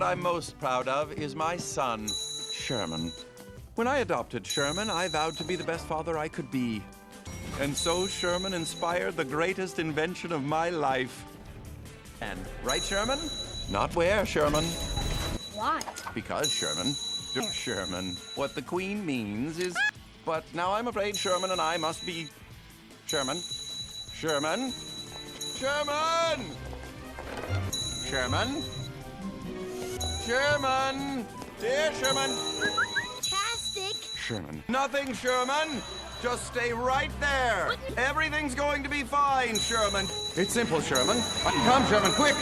I'm most proud of is my son, Sherman. When I adopted Sherman, I vowed to be the best father I could be. And so Sherman inspired the greatest invention of my life. And, right, Sherman? Not where, Sherman. Why? Because Sherman. Sherman. What the Queen means is... But now I'm afraid Sherman and I must be... Sherman. Sherman. Sherman! Sherman. Sherman! Dear Sherman! Fantastic! Sherman. Nothing, Sherman! Just stay right there! Everything's going to be fine, Sherman! It's simple, Sherman. Come, Sherman, quick!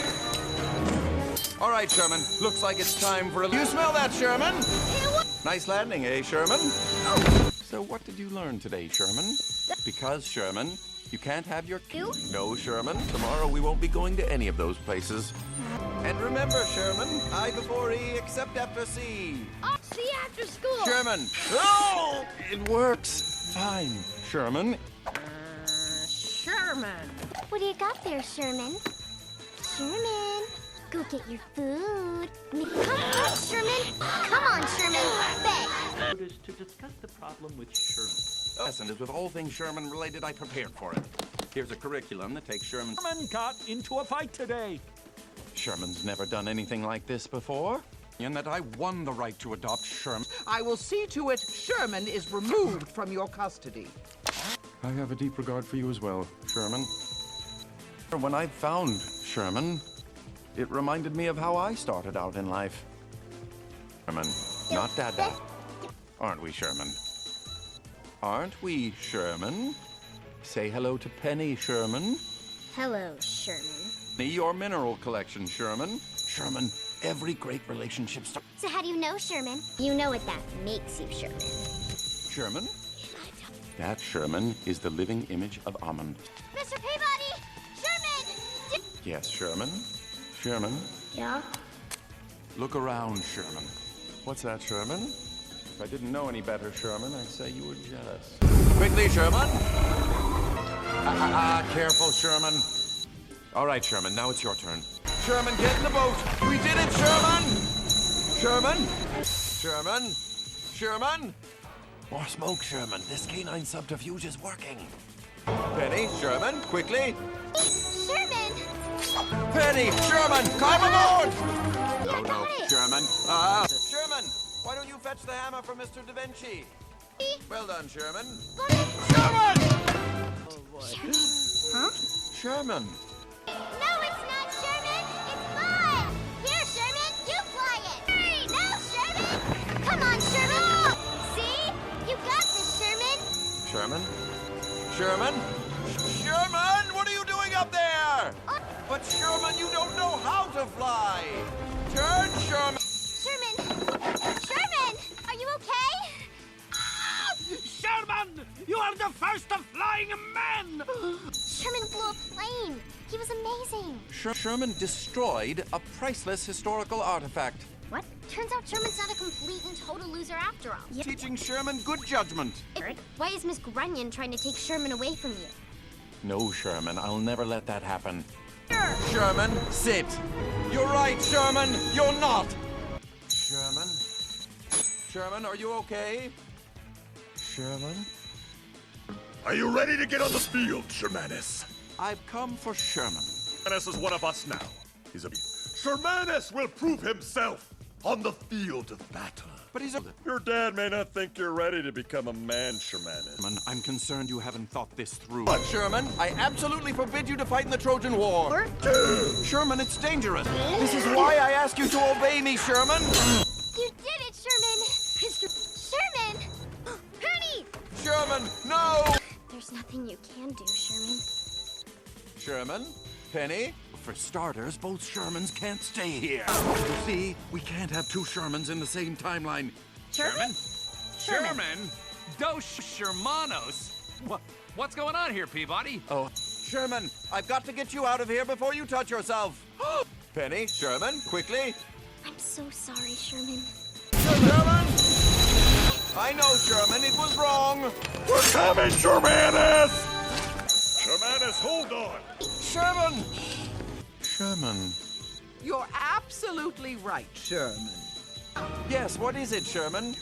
All right, Sherman. Looks like it's time for a... You smell that, Sherman? Nice landing, eh, Sherman? So what did you learn today, Sherman? Because, Sherman, you can't have your... No, Sherman. Tomorrow we won't be going to any of those places. And remember, Sherman, I before E, except after C. I'll see you after school. Sherman. Oh! It works. Fine. Sherman. Sherman. What do you got there, Sherman? Sherman, go get your food. Come on, Sherman. Come on, Sherman. Beg. Is to discuss the problem with Sherman. Lesson is with all things Sherman related, I prepared for it. Here's a curriculum that takes Sherman... Sherman got into a fight today. Sherman's never done anything like this before. And that I won the right to adopt Sherman. I will see to it Sherman is removed from your custody. I have a deep regard for you as well, Sherman. When I found Sherman, it reminded me of how I started out in life. Sherman, not Dada. Aren't we, Sherman? Aren't we, Sherman? Say hello to Penny, Sherman. Hello, Sherman. Your mineral collection, Sherman. Sherman, every great relationship starts... So how do you know, Sherman? You know what that makes you, Sherman. Sherman? That, Sherman, is the living image of Ammon. Mr. Peabody! Sherman! Yes, Sherman. Sherman, Yeah? look around, Sherman. What's that, Sherman? If I didn't know any better, Sherman, I'd say you were jealous. Quickly, Sherman! Careful, Sherman. All right, Sherman, now it's your turn. Sherman, get in the boat! We did it, Sherman! Sherman? Sherman? Sherman? More smoke, Sherman. This canine subterfuge is working. Penny, Sherman, quickly! Sherman! Penny, Sherman, come aboard! Yeah, No, got it. Sherman. Sherman, why don't you fetch the hammer from Mr. Da Vinci? Well done, Sherman. Sherman! Huh? Sherman. No, it's not, Sherman. It's mine. Here, Sherman, you fly it. Hey, no, Sherman. Come on, Sherman. See? You got this, Sherman. Sherman? Sherman? Sherman, what are you doing up there? But Sherman, you don't know how to fly. Turn, Sherman. Sherman! Sherman! Are you okay? Sherman, you are the first of flying men. Sherman flew a plane. He was amazing. Sherman destroyed a priceless historical artifact. What? Turns out Sherman's not a complete and total loser after all. Teaching Sherman good judgment. Why is Miss Grunion trying to take Sherman away from you? No, Sherman, I'll never let that happen. Sherman, sit. You're right, Sherman. You're not. Sherman? Sherman, are you okay? Sherman? Are you ready to get on the field, Shermanus? I've come for Sherman. Shermanus is one of us now. He's a... Shermanus will prove himself on the field of battle. But he's a... Your dad may not think you're ready to become a man, Shermanus. Sherman, I'm concerned you haven't thought this through. But Sherman, I absolutely forbid you to fight in the Trojan War. Sherman, it's dangerous. This is why I ask you to obey me, Sherman. You did it, Sherman! Sherman! Penny! Sherman, no! There's nothing you can do, Sherman. Sherman? Penny? For starters, both Shermans can't stay here. You see, we can't have two Shermans in the same timeline. Sherman? Sherman? Dos Shermanos? What's going on here, Peabody? Oh, Sherman, I've got to get you out of here before you touch yourself. Penny, Sherman, quickly. I'm so sorry, Sherman. Sherman! I know, Sherman, it was wrong. We're coming, Shermanus! Shermanus, hold on! Sherman! Sherman. You're absolutely right, Sherman. Yes, what is it, Sherman?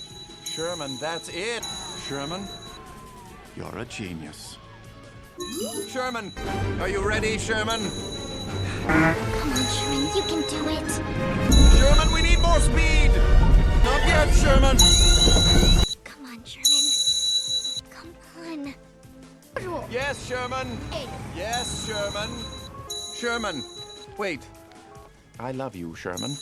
Sherman, that's it. Sherman, you're a genius. Sherman, are you ready, Sherman? Come on, Sherman, you can do it. Sherman, we need more speed! Not yet, Sherman! Come on, Sherman. Come on. Yes, Sherman! Yes, Sherman! Sherman, wait. I love you, Sherman.